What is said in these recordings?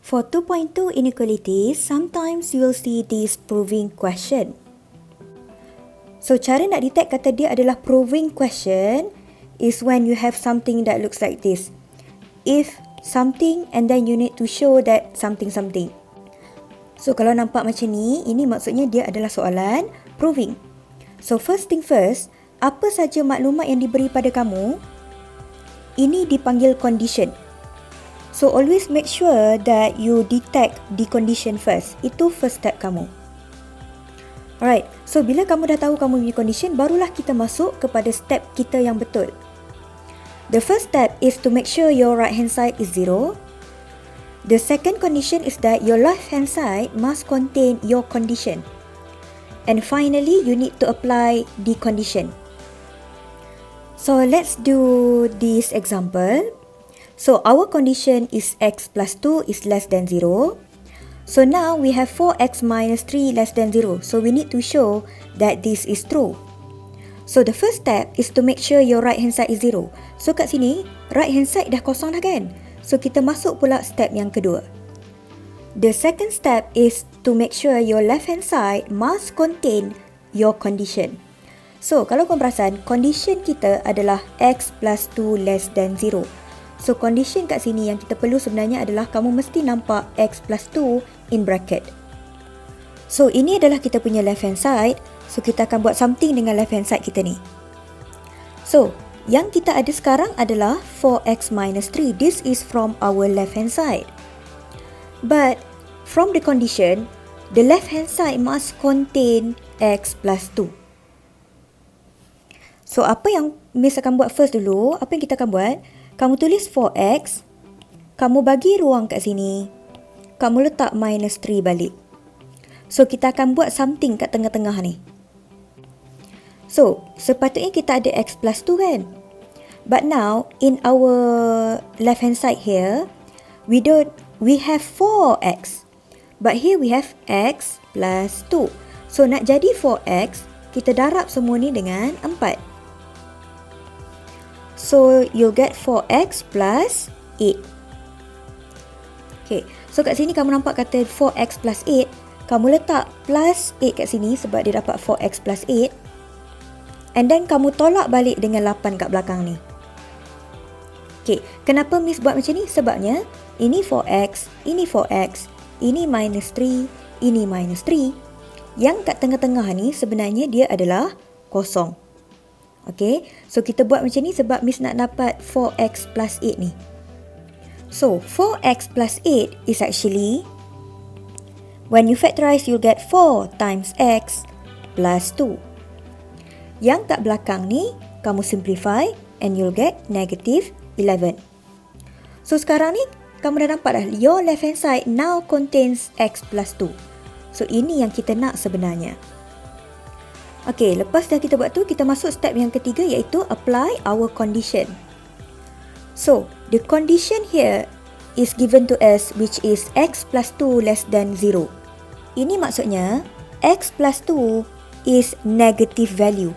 For 2.2 inequalities, sometimes you will see this proving question. So, cara nak detect kata dia adalah proving question is when you have something that looks like this. If something and then you need to show that something. So, kalau nampak macam ni, ini maksudnya dia adalah soalan proving. So, first thing first, apa saja maklumat yang diberi pada kamu, ini dipanggil condition. So, always make sure that you detect the condition first. Itu first step kamu. Alright, so bila kamu dah tahu kamu punya condition, barulah kita masuk kepada step kita yang betul. The first step is to make sure your right hand side is 0. The second condition is that your left hand side must contain your condition. And finally, you need to apply the condition. So, let's do this example. So, our condition is x plus 2 is less than 0. So, now we have 4x minus 3 less than 0. So, we need to show that this is true. So, the first step is to make sure your right hand side is 0. So, kat sini, right hand side dah kosong dah kan? So, kita masuk pula step yang kedua. The second step is to make sure your left hand side must contain your condition. So, kalau korang perasan, condition kita adalah x plus 2 less than 0. So, condition kat sini yang kita perlu sebenarnya adalah kamu mesti nampak x plus 2 in bracket. So, ini adalah kita punya left hand side. So, kita akan buat something dengan left hand side kita ni. So, yang kita ada sekarang adalah 4x minus 3. This is from our left hand side. But, from the condition, the left hand side must contain x plus 2. So, apa yang Miss akan buat first dulu, apa yang kita akan buat? Kamu tulis 4x, kamu bagi ruang kat sini, kamu letak minus 3 balik. So, kita akan buat something kat tengah-tengah ni. So, sepatutnya kita ada x plus 2 kan? But now, in our left hand side here, we have 4x. But here we have x plus 2. So, nak jadi 4x, kita darab semua ni dengan 4. So, you'll get 4x plus 8. Okay, so kat sini kamu nampak kata 4x plus 8. Kamu letak plus 8 kat sini sebab dia dapat 4x plus 8. And then kamu tolak balik dengan 8 kat belakang ni. Okay, kenapa Miss buat macam ni? Sebabnya, ini 4x, ini 4x, ini minus 3, ini minus 3. Yang kat tengah-tengah ni sebenarnya dia adalah kosong. Okay, so kita buat macam ni sebab Miss nak dapat 4x plus 8 ni. So, 4x plus 8 is actually, when you factorize, you'll get 4 times x plus 2. Yang kat belakang ni, kamu simplify and you'll get negative 11. So, sekarang ni, kamu dah nampak dah, your left hand side now contains x plus 2. So, ini yang kita nak sebenarnya. Okay, lepas dah kita buat tu, kita masuk step yang ketiga iaitu apply our condition. So, the condition here is given to us which is x plus 2 less than 0. Ini maksudnya, x plus 2 is negative value.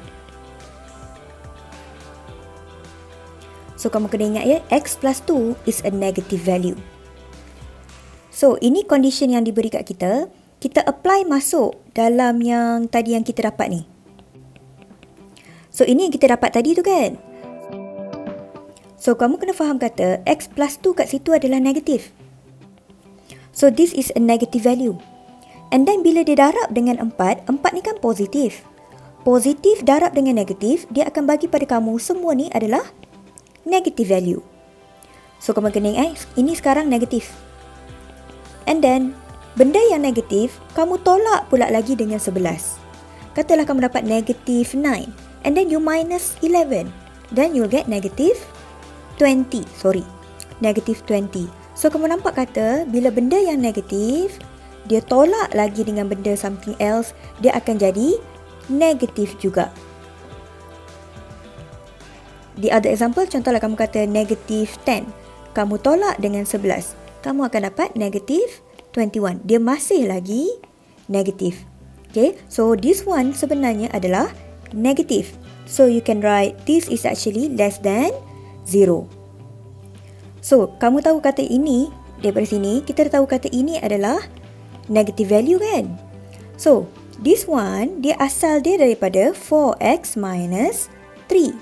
So, kamu kena ingat ya, x plus 2 is a negative value. So, ini condition yang diberi kat kita. Kita apply masuk dalam yang tadi yang kita dapat ni. So, ini yang kita dapat tadi tu kan? So, kamu kena faham kata x plus 2 kat situ adalah negatif. So, this is a negative value. And then, bila dia darab dengan 4, 4 ni kan positif. Positif darab dengan negatif, dia akan bagi pada kamu semua ni adalah negative value. So, kamu kena ingat, ini sekarang negatif. And then, benda yang negatif, kamu tolak pula lagi dengan 11. Katalah kamu dapat negative 9. And then you minus 11. Then you'll get negative 20. Negative 20. So, kamu nampak kata, bila benda yang negatif, dia tolak lagi dengan benda something else, dia akan jadi negatif juga. The other example, contohlah kamu kata negative 10. Kamu tolak dengan 11. Kamu akan dapat negative 21. Dia masih lagi negatif. Okay, so this one sebenarnya adalah negative. So, you can write this is actually less than 0. So, kamu tahu kata ini daripada sini, kita dah tahu kata ini adalah negative value kan? So, this one, dia asal dia daripada 4x minus 3.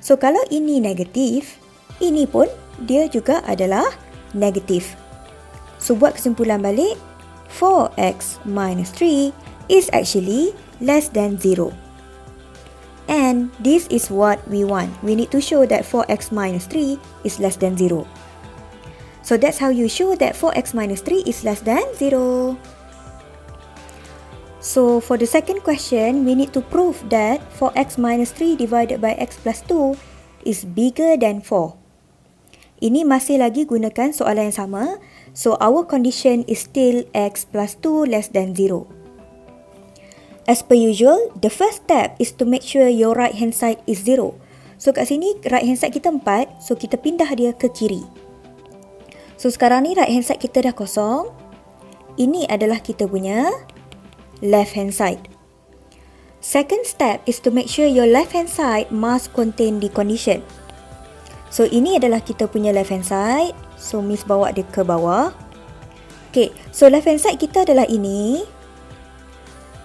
So, kalau ini negatif, ini pun dia juga adalah negatif. So, buat kesimpulan balik, 4x minus 3 is actually less than 0. And this is what we want. We need to show that 4x minus 3 is less than 0. So, that's how you show that 4x minus 3 is less than 0. So, for the second question, we need to prove that 4x minus 3 divided by x plus 2 is bigger than 4. Ini masih lagi gunakan soalan yang sama. So, our condition is still x plus 2 less than 0. As per usual, the first step is to make sure your right hand side is 0. So, kat sini right hand side kita 4. So, kita pindah dia ke kiri. So, sekarang ni right hand side kita dah kosong. Ini adalah kita punya left hand side. Second step is to make sure your left hand side must contain the condition. So, ini adalah kita punya left hand side. So, Miss bawa dia ke bawah. Okay, so left hand side kita adalah ini.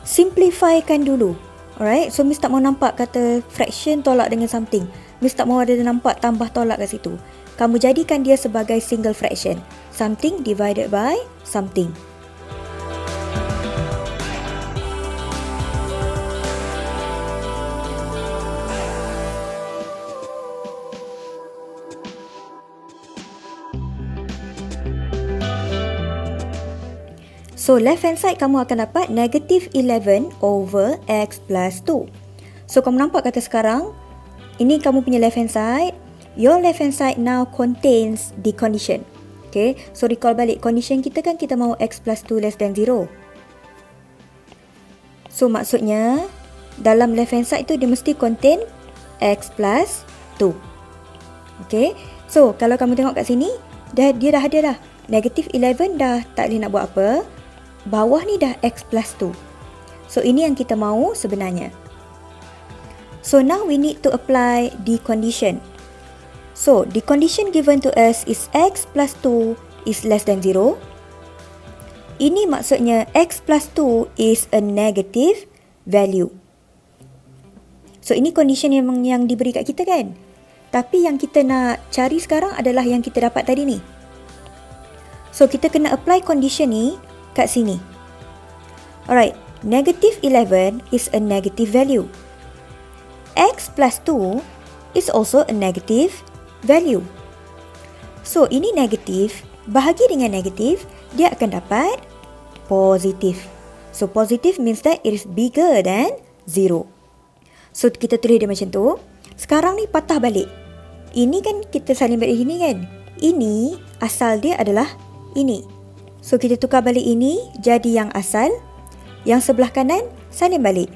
Simplifykan dulu. Alright, so Miss tak mau nampak kata fraction tolak dengan something. Miss tak mau ada nampak tambah tolak kat situ. Kamu jadikan dia sebagai single fraction. Something divided by something. So, left hand side kamu akan dapat negative 11 over x plus 2. So, kamu nampak kata sekarang, ini kamu punya left hand side. Your left hand side now contains the condition. Okay, so recall balik condition kita kan kita mahu x plus 2 less than 0. So, maksudnya, dalam left hand side tu dia mesti contain x plus 2. Okay, so kalau kamu tengok kat sini, dia dah ada dah. Negative 11 dah tak boleh nak buat apa. Bawah ni dah x plus 2. So, ini yang kita mahu sebenarnya. So, now we need to apply the condition. So, the condition given to us is x plus 2 is less than 0. Ini maksudnya x plus 2 is a negative value. So, ini condition yang diberi kat kita kan? Tapi yang kita nak cari sekarang adalah yang kita dapat tadi ni. So, kita kena apply condition ni kat sini. Alright, negative 11 is a negative value. X plus 2 is also a negative value. So, ini negatif, bahagi dengan negatif, dia akan dapat positif. So, positif means that it is bigger than 0. So, kita tulis dia macam tu. Sekarang ni patah balik. Ini kan kita salin balik ini kan. Ini asal dia adalah ini. So, kita tukar balik ini jadi yang asal. Yang sebelah kanan, salin balik.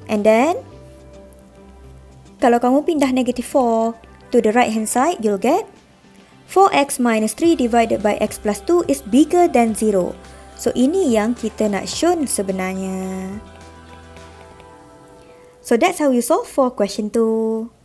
And then, kalau kamu pindah negative 4 to the right hand side, you'll get 4x minus 3 divided by x plus 2 is bigger than 0. So, ini yang kita nak show sebenarnya. So, that's how you solve for question 2.